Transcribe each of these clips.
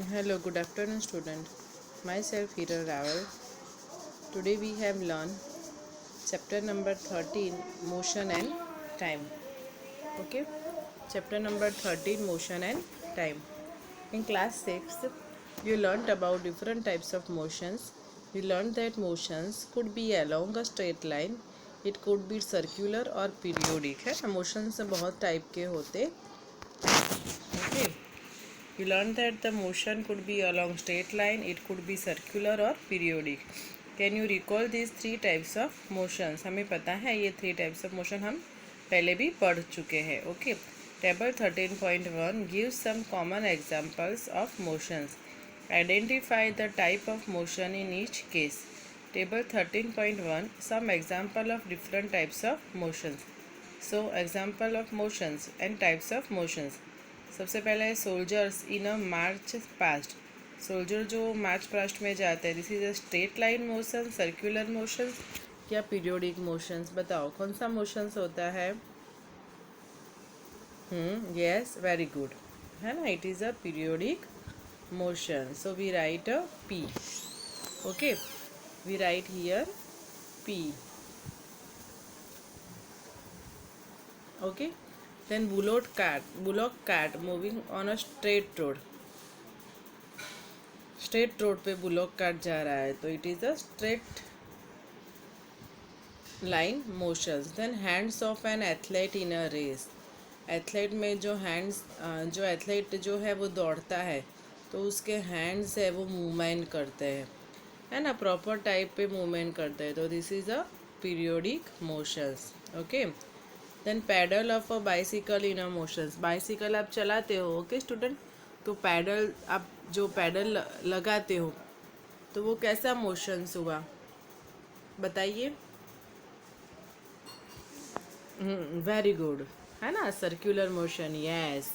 Hello, good afternoon, student. Myself, Hiral Raval. Today we have learned chapter number 13, Motion and Time. Okay, chapter number 13, Motion and Time. In class 6, you learned about different types of motions. You learned that motions could be along a straight line, it could be circular or periodic है. Motions बहुत type के होते. Okay. You learned that the motion could be along straight line, it could be circular or periodic. Can you recall these three types of motions? हमें पता है ये three types of motion हम पहले भी पढ़ चुके हैं. Okay. Table 13.1 gives some common examples of motions. Identify the type of motion in each case. Table 13.1 some example of different types of motions. So example of motions and types of motions. सबसे पहले है soldiers in a march past. Soldier जो march past में जाते हैं, this is a straight line motion, circular motions या periodic motions. बताओ कौन सा मोशंस होता है. यस, वेरी गुड, है ना. It is a periodic motion. So we write a P. Okay, we write here P. Okay, then bullock cart moving on a straight road. Straight road पे bullock cart जा रहा है तो it is a straight line motions. Then hands of an athlete in a race. Athlete में जो hands जो athlete जो है वो दौड़ता है तो उसके हैंड्स है वो मूवमेंट करते हैं, है ना. प्रॉपर टाइप पे मूवमेंट करते हैं तो this is a periodic motions. Okay. Then paddle of a bicycle in a motions. Bicycle आप चलाते हो. Okay student. तो पैडल आप जो पैडल लगाते हो तो वो कैसा मोशंस हुआ बताइए. वेरी गुड, है ना. Circular motion. Yes.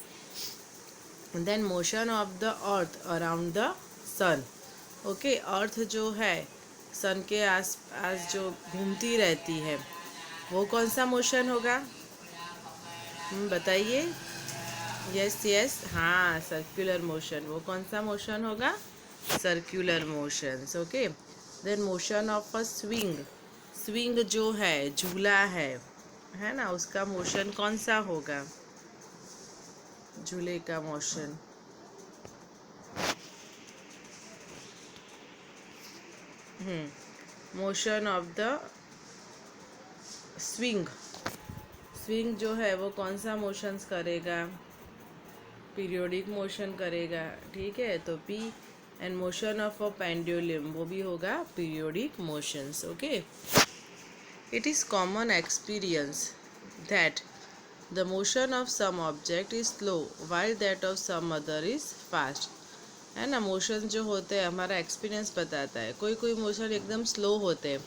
Then motion of the earth around the sun. Okay. Earth जो है सन के आस पास जो घूमती रहती है वो कौन सा मोशन होगा. बताइए. यस यस, हाँ, सर्कुलर मोशन. वो कौन सा मोशन होगा. Circular motions. Okay. Then motion of a swing. Swing जो है झूला है ना, उसका मोशन कौन सा होगा. झूले का motion. Motion of the swing. Swing जो है वो कौन सा मोशंस करेगा. पीरियोडिक मोशन करेगा. ठीक है. तो P. And motion of a pendulum वो भी होगा periodic motions. Okay. It is common experience that the motion of some object is slow while that of some other is fast. है ना. मोशन जो होते हैं हमारा एक्सपीरियंस बताता है. कोई कोई मोशन एकदम स्लो होते हैं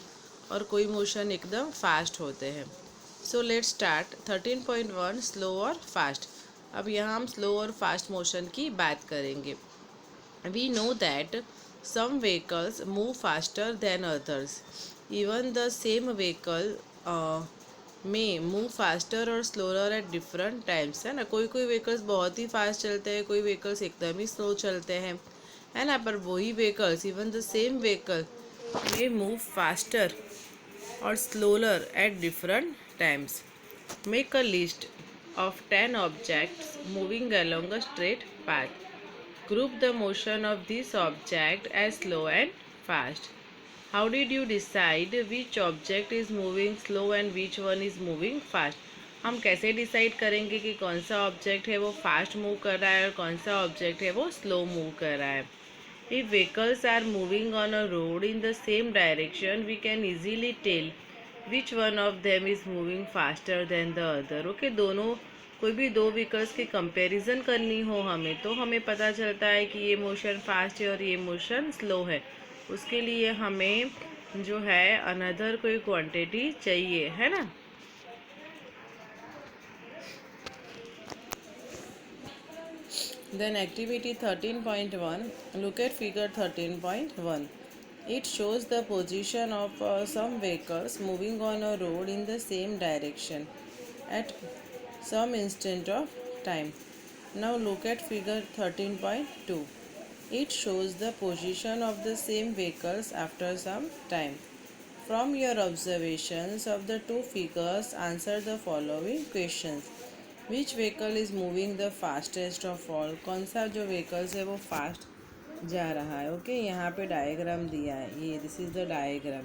और कोई मोशन एकदम फास्ट होते हैं. सो लेट स्टार्ट 13.1 स्लो और फास्ट. अब यहाँ हम स्लो और फास्ट मोशन की बात करेंगे. We know that some vehicles move faster than others. Even the same vehicle may move faster or slower at different times. है ना. कोई कोई व्हीकल्स बहुत ही फास्ट चलते हैं, कोई व्हीकल्स एकदम ही स्लो चलते हैं, है ना. पर वही vehicles, even the same vehicle may move faster or slower at different times. Make a list of 10 objects moving along a straight path. Group the motion of this object as slow and fast. How did you decide which object is moving slow and which one is moving fast? हम कैसे decide करेंगे कि कौन सा object है वो fast move कर रहा है और कौन सा ऑब्जेक्ट है वो स्लो मूव कर रहा है. If vehicles are moving on a road in the same direction, we can easily tell which one of them is moving faster than the other. Okay, दोनों कोई भी दो व्हीकल्स की कंपैरिजन करनी हो हमें तो हमें पता चलता है कि ये मोशन फास्ट है और ये मोशन स्लो है. उसके लिए हमें जो है अनदर कोई क्वांटिटी चाहिए, है ना. Then activity 13.1, look at figure 13.1. It shows the position of some vehicles moving on a road in the same direction at some instant of time. Now look at figure 13.2. It shows the position of the same vehicles after some time. From your observations of the two figures, answer the following questions. Which vehicle is moving the fastest of all? कौन सा जो vehicles है वो fast जा रहा है? Okay यहाँ पे डायग्राम दिया है, ये this is the diagram.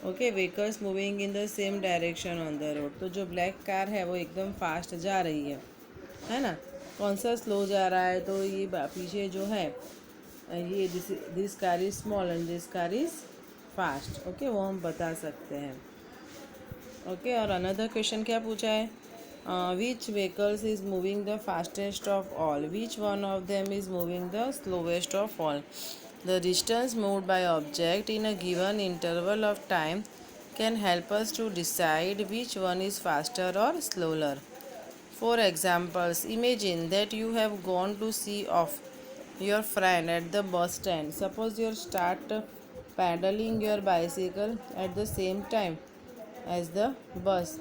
Okay, vehicles moving in the same direction on the road. तो जो ब्लैक कार है वो एकदम फास्ट जा रही है ना. कौन सा स्लो जा रहा है? तो ये पीछे जो है ये this car is small and this car is fast. Okay, वो हम बता सकते हैं. ओके, और अनदर क्वेश्चन क्या पूछा है? Which vehicles is moving the fastest of all? Which one of them is moving the slowest of all? The distance moved by object in a given interval of time can help us to decide which one is faster or slower. For examples, imagine that you have gone to see off your friend at the bus stand. Suppose you start pedaling your bicycle at the same time as the bus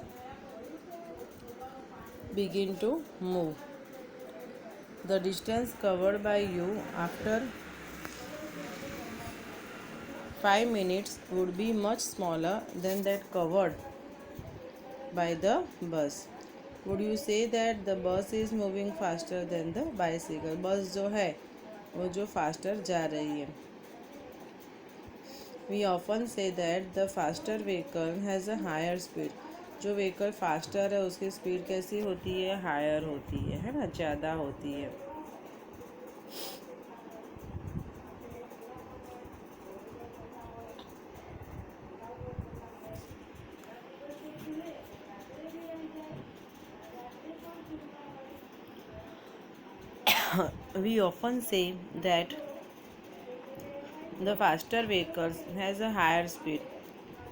begin to move. The distance covered by you after 5 minutes would be much smaller than that covered by the bus. Would you say that the bus is moving faster than the bicycle? बस जो है वो जो faster जा रही है. We often say that the faster vehicle has a higher speed. जो vehicle faster है उसकी speed कैसी होती है? Higher होती है ना, ज़्यादा होती है. We often say that the faster vehicles has a higher speed.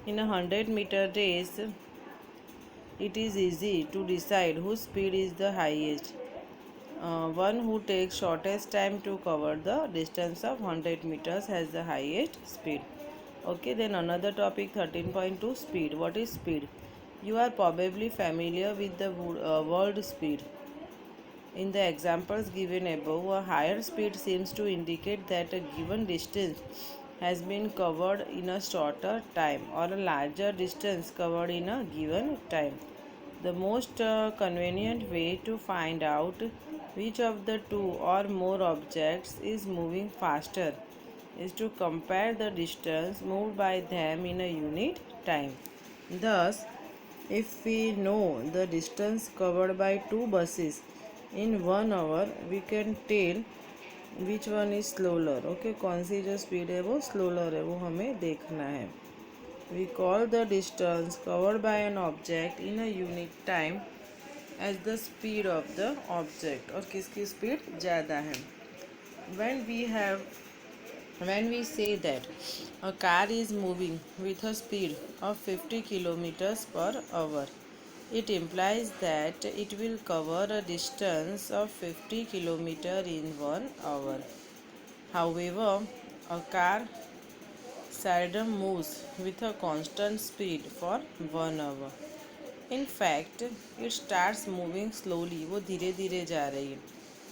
In a 100-meter race, it is easy to decide whose speed is the highest. One who takes shortest time to cover the distance of 100 meters has the highest speed. Okay, then another topic 13.2, speed. What is speed? You are probably familiar with the word speed. In the examples given above, a higher speed seems to indicate that a given distance has been covered in a shorter time or a larger distance covered in a given time. The most convenient way to find out which of the two or more objects is moving faster is to compare the distance moved by them in a unit time. Thus, if we know the distance covered by two buses in 1 hour, we can tell which one is slower. Okay, कौन सी जो speed है वो स्लोलर है वो हमें देखना है. We call the distance covered by an object in a unit time as the speed of the object. और किसकी स्पीड ज़्यादा है? when we say that a car is moving with a speed of 50 kilometers per hour, it implies that it will cover a distance of 50 kilometers in 1 hour. However, a car seldom moves with a constant speed for 1 hour. In fact, it starts moving slowly, वो धीरे धीरे जा रही है,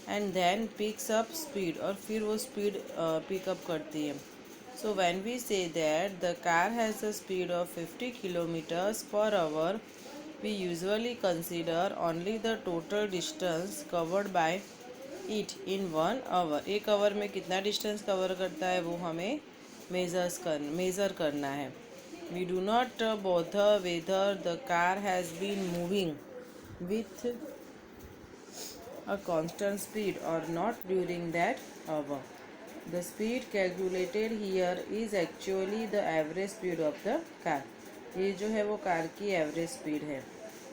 and then picks up speed, और फिर वो speed pick up करती है. So when we say that the car has a speed of 50 kilometers per hour, we usually consider only the total distance covered by it in 1 hour. एक our में कितना distance cover करता है वो हमें measure करना है. We do not bother whether the car has been moving with a constant speed or not during that hour. The speed calculated here is actually the average speed of the car. ये जो है वो car की average speed है.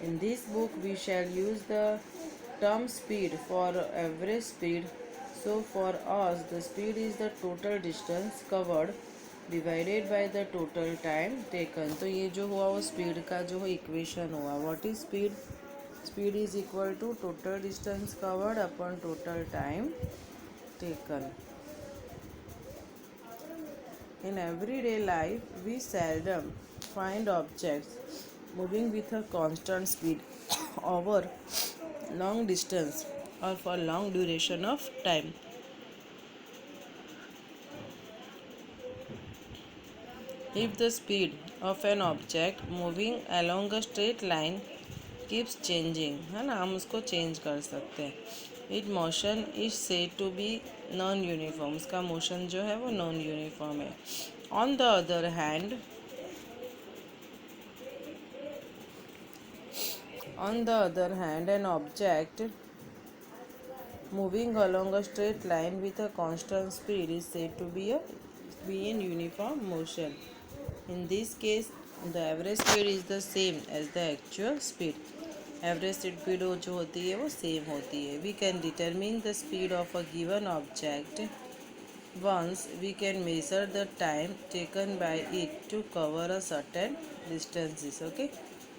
In this book we shall use the term speed for average speed. So for us the speed is the total distance covered divided by the total time taken. तो ये जो हुआ वो speed का जो equation हुआ. What is speed? Speed is equal to total distance covered upon total time taken. In everyday life, we seldom find objects moving with a constant speed over long distance. or for long duration of time. If the speed of an object moving along a straight line keeps changing, है ना, हम उसको change कर सकते हैं. It motion is said to be non uniform. उसका motion जो है वो नॉन यूनिफॉर्म है. On the other hand an object moving along a straight line with a constant speed is said to be in uniform motion. In this case, the average speed is the same as the actual speed. Average speed जो होती है वो same होती है. We can determine the speed of a given object once we can measure the time taken by it to cover a certain distances. Okay,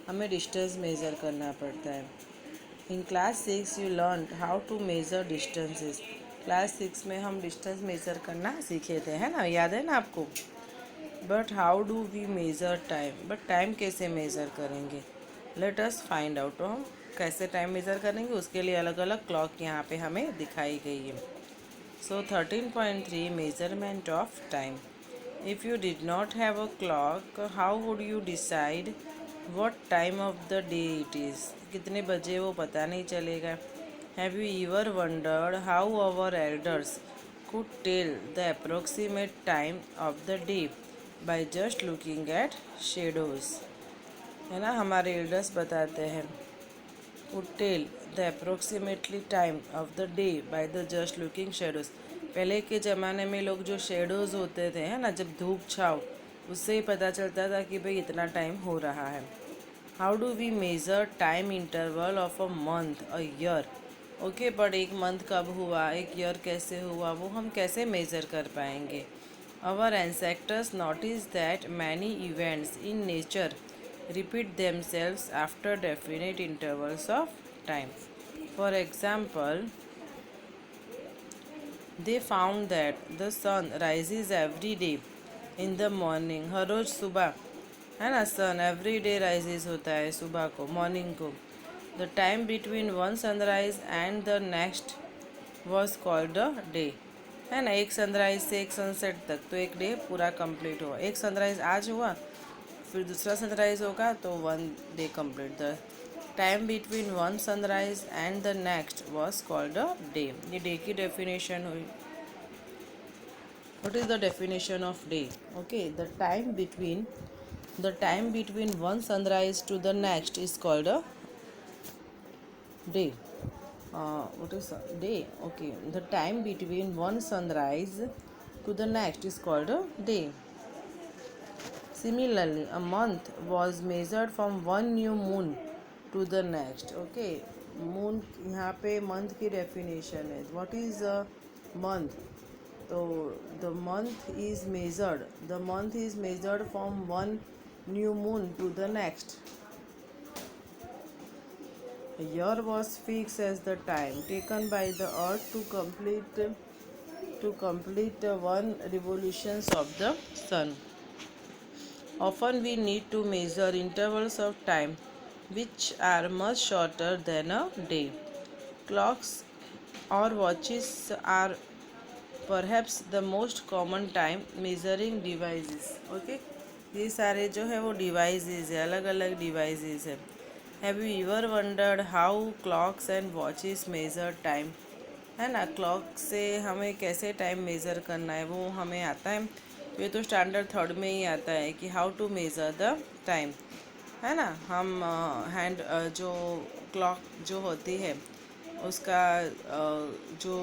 हमें distance measure करना पड़ता है. In class 6 you learn how to measure distances. Class 6 में हम distance measure करना सीखे थे, है ना, याद है ना आपको. But how do we measure time. But time कैसे मेज़र करेंगे. Let us find out. तो हम कैसे टाइम मेज़र करेंगे उसके लिए अलग अलग क्लॉक यहाँ पे हमें दिखाई गई है. So 13.3 measurement of time. If you did not have a clock how would you decide what time of the day it is. कितने बजे वो पता नहीं चलेगा. Have you ever wondered how our elders could tell the approximate time of the day by just looking at shadows. है ना, हमारे elders बताते हैं would tell the approximately time of the day by the just looking shadows. पहले के ज़माने में लोग जो शेडोज़ होते थे, है ना, जब धूप छाव, उससे ही पता चलता था कि भाई इतना टाइम हो रहा है. How do we measure time interval of a month a year. Okay, but एक मंथ कब हुआ, एक ईयर कैसे हुआ, वो हम कैसे मेज़र कर पाएंगे. Our ancestors notice that many events in nature repeat themselves after definite intervals of time. For example, they found that the sun rises every day in the morning. हर रोज़ सुबह, है ना, सन एवरी डे राइजेस होता है सुबह को, morning को. The time between one sunrise and the next was called a day. है ना, एक सनराइज से एक सनसेट तक तो एक डे पूरा कंप्लीट हुआ. एक सनराइज आज हुआ, फिर दूसरा सनराइज होगा तो one day complete. The time between one sunrise and the next was called a day. ये डे की डेफिनेशन हुई. What is the definition of day. Okay, the time between one sunrise to the next is called a day. What is day. Okay, the time between one sunrise to the next is called a day. Similarly, a month was measured from one new moon to the next. Okay, moon यहाँ पे month की definition है. What is a month? तो the month is measured from one new moon to the next. A year was fixed as the time taken by the earth to complete one revolutions of the sun. Often we need to measure intervals of time which are much shorter than a day. Clocks or watches are perhaps the most common time measuring devices. Okay, ये सारे जो है वो devices है, अलग अलग devices है. Have you ever wondered how clocks and watches measure time? है ना, क्लॉक से हमें कैसे टाइम मेज़र करना है वो हमें आता है. तो ये तो स्टैंडर्ड थर्ड में ही आता है कि how to measure the time, है ना. हम हैंड जो क्लॉक जो होती है उसका जो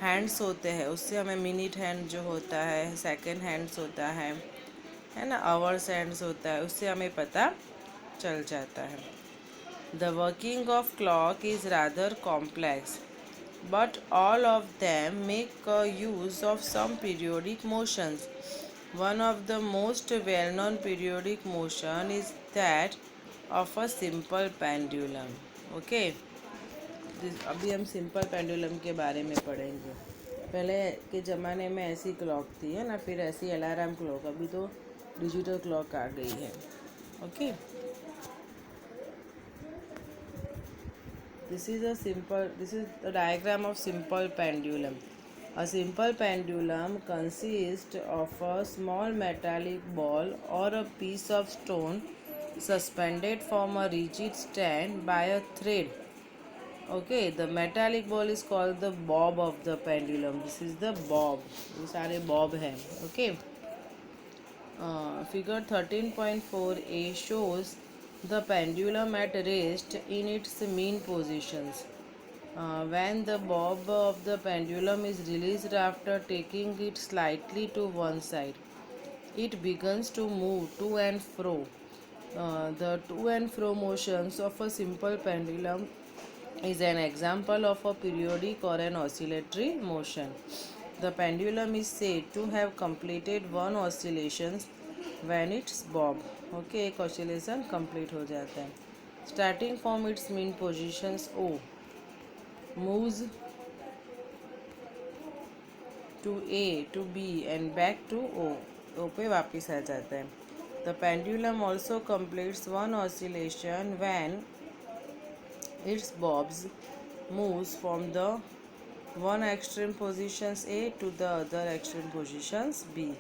हैंड्स होते हैं उससे हमें मिनट हैंड जो होता है, सेकंड हैंड्स होता है ना, आवर्स हैंड्स होता है, उससे हमें पता चल जाता है. The working of clock is rather complex but all of them make use of some periodic motions. One of the most well-known periodic motion is that of a simple pendulum. Okay, अभी हम simple pendulum के बारे में पढ़ेंगे. पहले के ज़माने में ऐसी क्लॉक थी, है ना, फिर ऐसी अलार्म क्लॉक, अभी तो डिजिटल क्लॉक आ गई है. Okay, This is the diagram of simple pendulum. A simple pendulum consists of a small metallic ball or a piece of stone suspended from a rigid stand by a thread. Okay, the metallic ball is called the bob of the pendulum. This is the bob. ये सारे bob हैं. Okay. Figure 13.4a shows the pendulum at rest in its mean positions. When the bob of the pendulum is released after taking it slightly to one side, it begins to move to and fro. The to and fro motions of a simple pendulum is an example of a periodic or an oscillatory motion. The pendulum is said to have completed one oscillation when it's bob. Okay, एक oscillation complete हो जाता है. Starting from its mean positions O, moves to A to B and back to O. O पे वापस आ जाता है. The pendulum also completes one oscillation when its bobs moves from the one extreme positions A to the other extreme positions B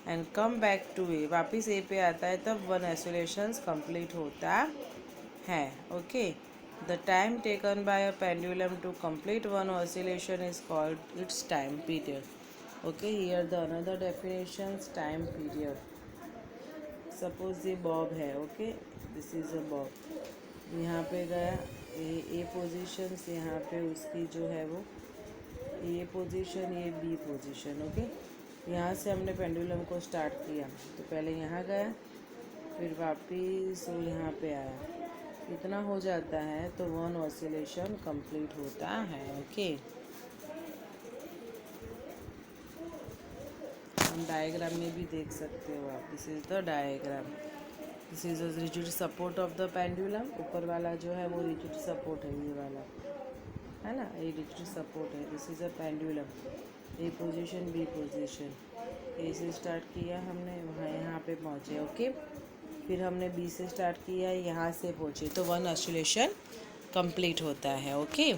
and come back to A. वापस A पे आता है तब one oscillations complete होता है. Okay. The time taken by a pendulum to complete one oscillation is called its time period. Okay, here the another definitions time period. Suppose ये bob है. Okay, this is a bob. यहाँ पे गया ए positions, यहाँ पे उसकी जो है वो ए पोजीशन, ये बी पोजीशन. ओके, यहाँ से हमने पेंडुलम को स्टार्ट किया तो पहले यहाँ गया, फिर वापिस वो यहाँ पे आया. इतना हो जाता है तो वन ऑसिलेशन कंप्लीट होता है. ओके, हम डायग्राम में भी देख सकते हो आप. This is the diagram. This is a rigid support of the pendulum. ऊपर वाला जो है वो रिजिड सपोर्ट है, ये वाला है ना, ये रिजिड सपोर्ट है. This is a pendulum. A position B position, A से स्टार्ट किया हमने, वहाँ यहाँ पे पहुँचे. ओके, फिर हमने बी से स्टार्ट किया, यहाँ से पहुँचे तो वन ऑसिलेशन कंप्लीट होता है. ओके,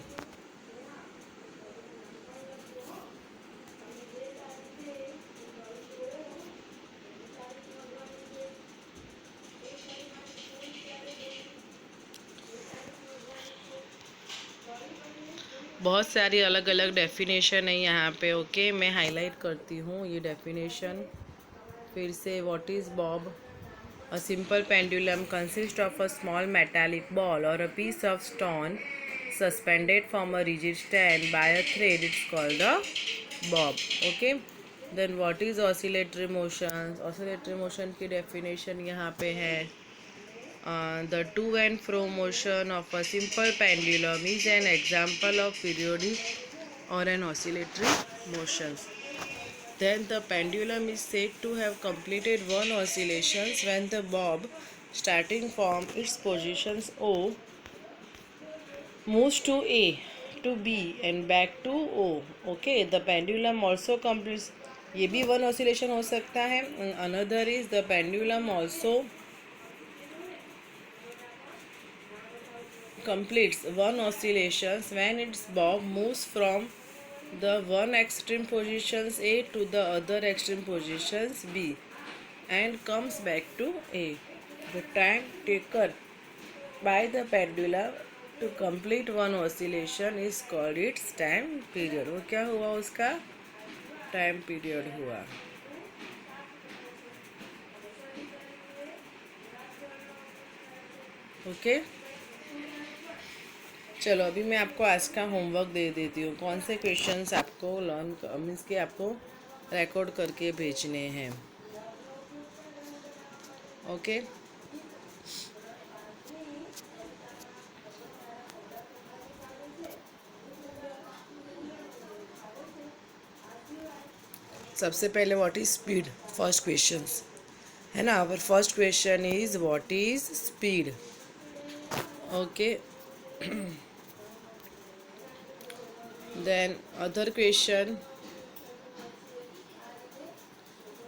बहुत सारी अलग अलग डेफिनेशन है यहाँ पे. ओके, मैं हाईलाइट करती हूँ ये डेफिनेशन फिर से. What is bob? A simple pendulum consist of a small metallic ball और a piece of stone suspended from a rigid stand by a thread. It's called the bob. Okay, then what is oscillatory motion? Oscillatory motion की definition यहाँ पे है. The to and fro motion of a simple pendulum is an example of periodic or an oscillatory motions. Then the pendulum is said to have completed one oscillations when the bob, starting from its positions O, moves to A, to B and back to O. Okay, the pendulum also completes. ये भी one oscillation हो सकता है. Another is the pendulum also completes one oscillations when its bob moves from the one extreme positions A to the other extreme positions B and comes back to A. The time taken by the pendulum to complete one oscillation is called its time period. वो क्या हुआ? उसका time period हुआ. Okay, चलो अभी मैं आपको आज का होमवर्क दे देती हूँ. कौन से क्वेश्चंस आपको लर्न मीन्स के आपको रिकॉर्ड करके भेजने हैं. ओके, सबसे पहले what is speed? First questions है ना. Our first question is what is speed. Okay, then other question,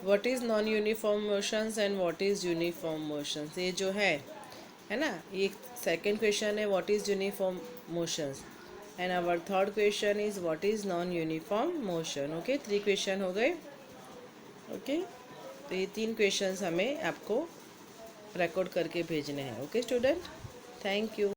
what is non uniform motions and what is uniform motions? ये जो है ना, ये सेकंड क्वेश्चन है. what is uniform motions. And our third question is what is non-uniform motion. Okay, 3 question हो गए. Okay, तो ये 3 क्वेश्चंस हमें आपको रिकॉर्ड करके भेजने हैं. Okay student, thank you.